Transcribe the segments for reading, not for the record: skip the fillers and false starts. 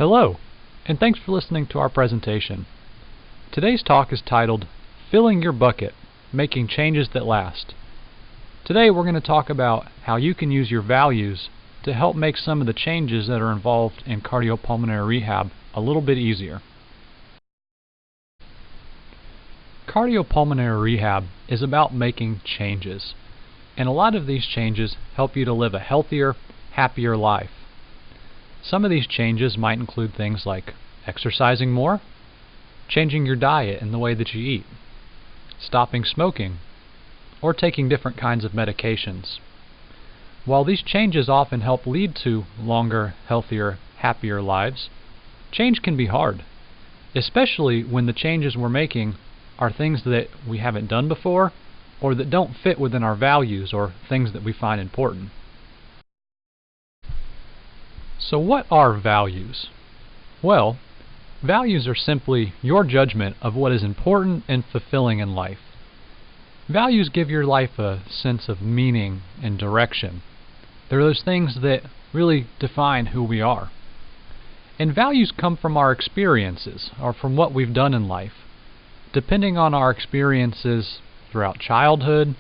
Hello, and thanks for listening to our presentation. Today's talk is titled, Filling Your Bucket, Making Changes That Last. Today we're going to talk about how you can use your values to help make some of the changes that are involved in cardiopulmonary rehab a little bit easier. Cardiopulmonary rehab is about making changes, and a lot of these changes help you to live a healthier, happier life. Some of these changes might include things like exercising more, changing your diet and the way that you eat, stopping smoking, or taking different kinds of medications. While these changes often help lead to longer, healthier, happier lives, change can be hard, especially when the changes we're making are things that we haven't done before or that don't fit within our values or things that we find important. So what are values? Well, values are simply your judgment of what is important and fulfilling in life. Values give your life a sense of meaning and direction. They're those things that really define who we are. And values come from our experiences, or from what we've done in life. Depending on our experiences throughout childhood,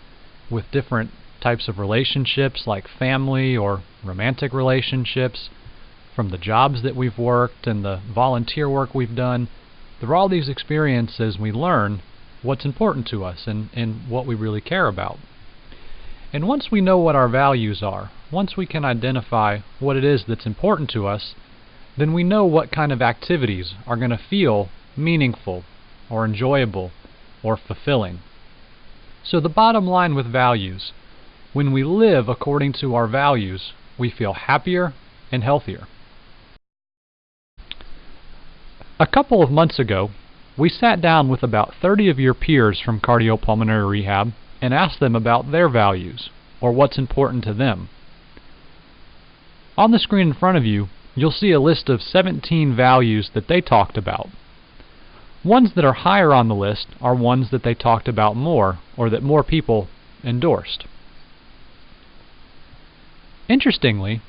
with different types of relationships like family or romantic relationships, from the jobs that we've worked and the volunteer work we've done, through all these experiences we learn what's important to us and what we really care about. And once we know what our values are, once we can identify what it is that's important to us, then we know what kind of activities are going to feel meaningful or enjoyable or fulfilling. So the bottom line with values, when we live according to our values, we feel happier and healthier. A couple of months ago, we sat down with about 30 of your peers from cardiopulmonary rehab and asked them about their values, or what's important to them. On the screen in front of you, you'll see a list of 17 values that they talked about. Ones that are higher on the list are ones that they talked about more, or that more people endorsed. Interestingly,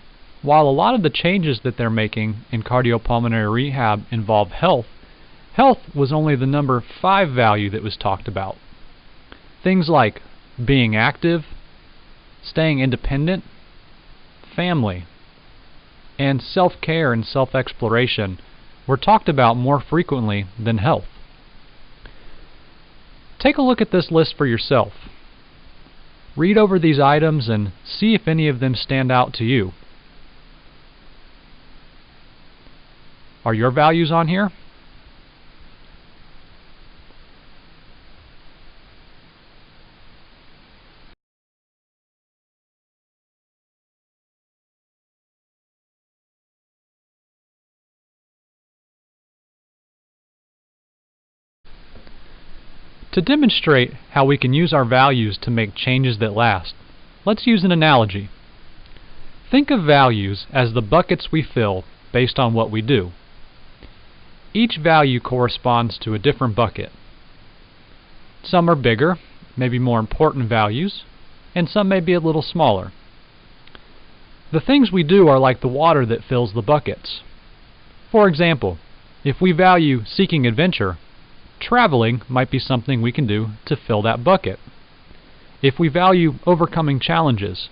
while a lot of the changes that they're making in cardiopulmonary rehab involve health, health was only the number 5 value that was talked about. Things like being active, staying independent, family, and self-care and self-exploration were talked about more frequently than health. Take a look at this list for yourself. Read over these items and see if any of them stand out to you. Are your values on here? To demonstrate how we can use our values to make changes that last, let's use an analogy. Think of values as the buckets we fill based on what we do. Each value corresponds to a different bucket. Some are bigger, maybe more important values, and some may be a little smaller. The things we do are like the water that fills the buckets. For example, if we value seeking adventure, traveling might be something we can do to fill that bucket. If we value overcoming challenges,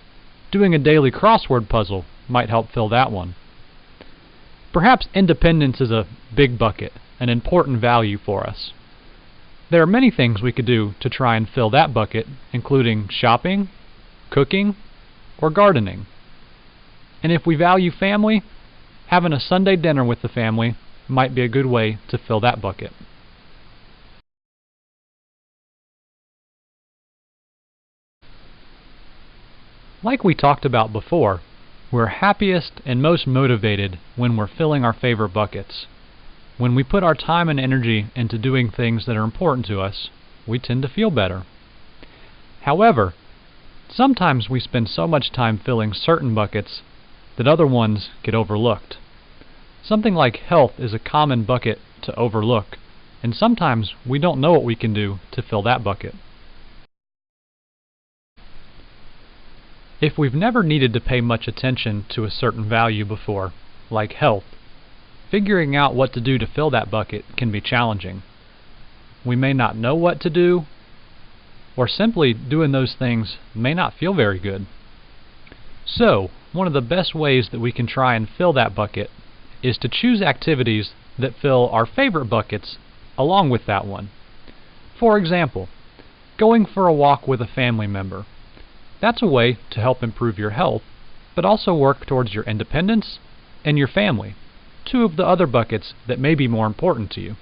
doing a daily crossword puzzle might help fill that one. Perhaps independence is a big bucket, an important value for us. There are many things we could do to try and fill that bucket, including shopping, cooking, or gardening. And if we value family, having a Sunday dinner with the family might be a good way to fill that bucket. Like we talked about before, we're happiest and most motivated when we're filling our favorite buckets. When we put our time and energy into doing things that are important to us, we tend to feel better. However, sometimes we spend so much time filling certain buckets that other ones get overlooked. Something like health is a common bucket to overlook, and sometimes we don't know what we can do to fill that bucket. If we've never needed to pay much attention to a certain value before, like health, figuring out what to do to fill that bucket can be challenging. We may not know what to do, or simply doing those things may not feel very good. So, one of the best ways that we can try and fill that bucket is to choose activities that fill our favorite buckets along with that one. For example, going for a walk with a family member. That's a way to help improve your health, but also work towards your independence and your family, two of the other buckets that may be more important to you.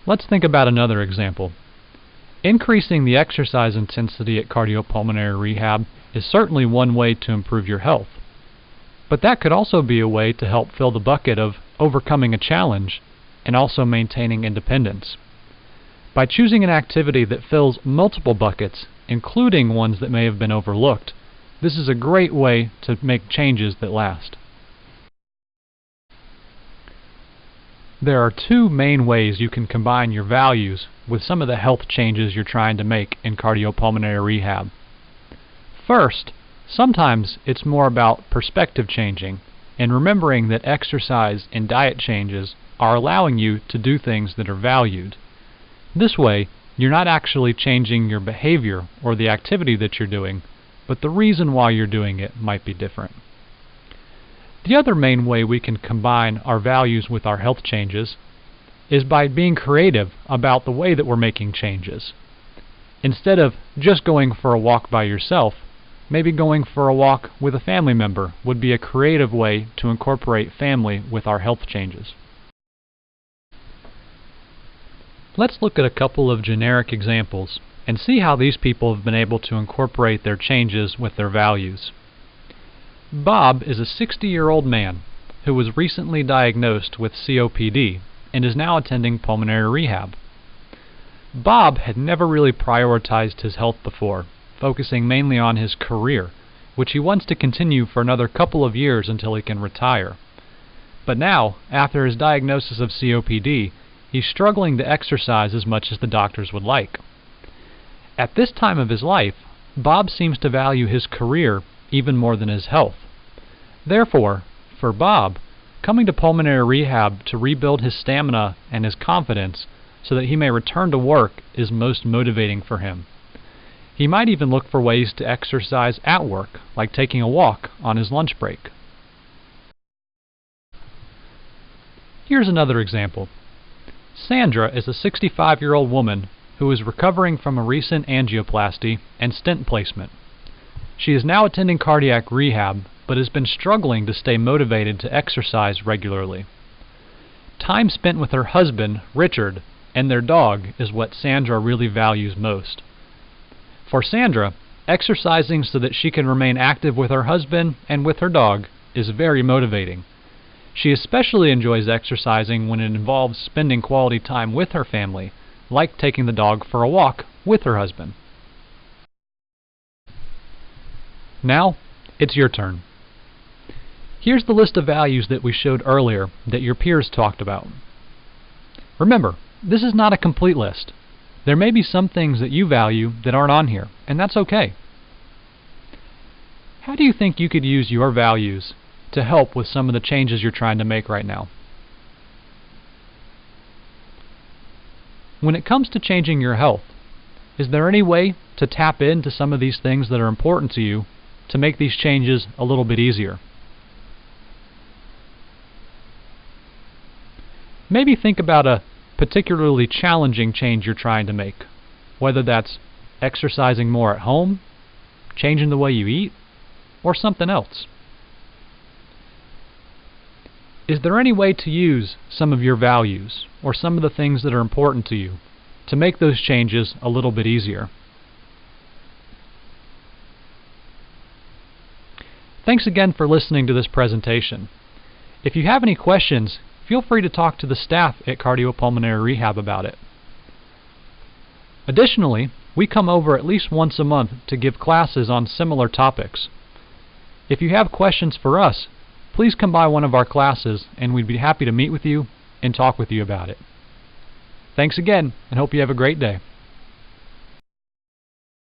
Let's think about another example. Increasing the exercise intensity at cardiopulmonary rehab is certainly one way to improve your health, but that could also be a way to help fill the bucket of overcoming a challenge and also maintaining independence. By choosing an activity that fills multiple buckets, including ones that may have been overlooked, this is a great way to make changes that last. There are two main ways you can combine your values with some of the health changes you're trying to make in cardiopulmonary rehab. First, sometimes it's more about perspective changing and remembering that exercise and diet changes are allowing you to do things that are valued. This way, you're not actually changing your behavior or the activity that you're doing, but the reason why you're doing it might be different. The other main way we can combine our values with our health changes is by being creative about the way that we're making changes. Instead of just going for a walk by yourself, maybe going for a walk with a family member would be a creative way to incorporate family with our health changes. Let's look at a couple of generic examples and see how these people have been able to incorporate their changes with their values. Bob is a 60-year-old man who was recently diagnosed with COPD and is now attending pulmonary rehab. Bob had never really prioritized his health before, focusing mainly on his career, which he wants to continue for another couple of years until he can retire. But now, after his diagnosis of COPD, he's struggling to exercise as much as the doctors would like. At this time of his life, Bob seems to value his career even more than his health. Therefore, for Bob, coming to pulmonary rehab to rebuild his stamina and his confidence so that he may return to work is most motivating for him. He might even look for ways to exercise at work, like taking a walk on his lunch break. Here's another example. Sandra is a 65-year-old woman who is recovering from a recent angioplasty and stent placement. She is now attending cardiac rehab, but has been struggling to stay motivated to exercise regularly. Time spent with her husband, Richard, and their dog is what Sandra really values most. For Sandra, exercising so that she can remain active with her husband and with her dog is very motivating. She especially enjoys exercising when it involves spending quality time with her family, like taking the dog for a walk with her husband. Now, it's your turn. Here's the list of values that we showed earlier that your peers talked about. Remember, this is not a complete list. There may be some things that you value that aren't on here, and that's okay. How do you think you could use your values to help with some of the changes you're trying to make right now? When it comes to changing your health, is there any way to tap into some of these things that are important to you to make these changes a little bit easier? Maybe think about a particularly challenging change you're trying to make, whether that's exercising more at home, changing the way you eat, or something else. Is there any way to use some of your values or some of the things that are important to you to make those changes a little bit easier? Thanks again for listening to this presentation. If you have any questions, feel free to talk to the staff at Cardiopulmonary Rehab about it. Additionally, we come over at least once a month to give classes on similar topics. If you have questions for us, please come by one of our classes and we'd be happy to meet with you and talk with you about it. Thanks again, and hope you have a great day.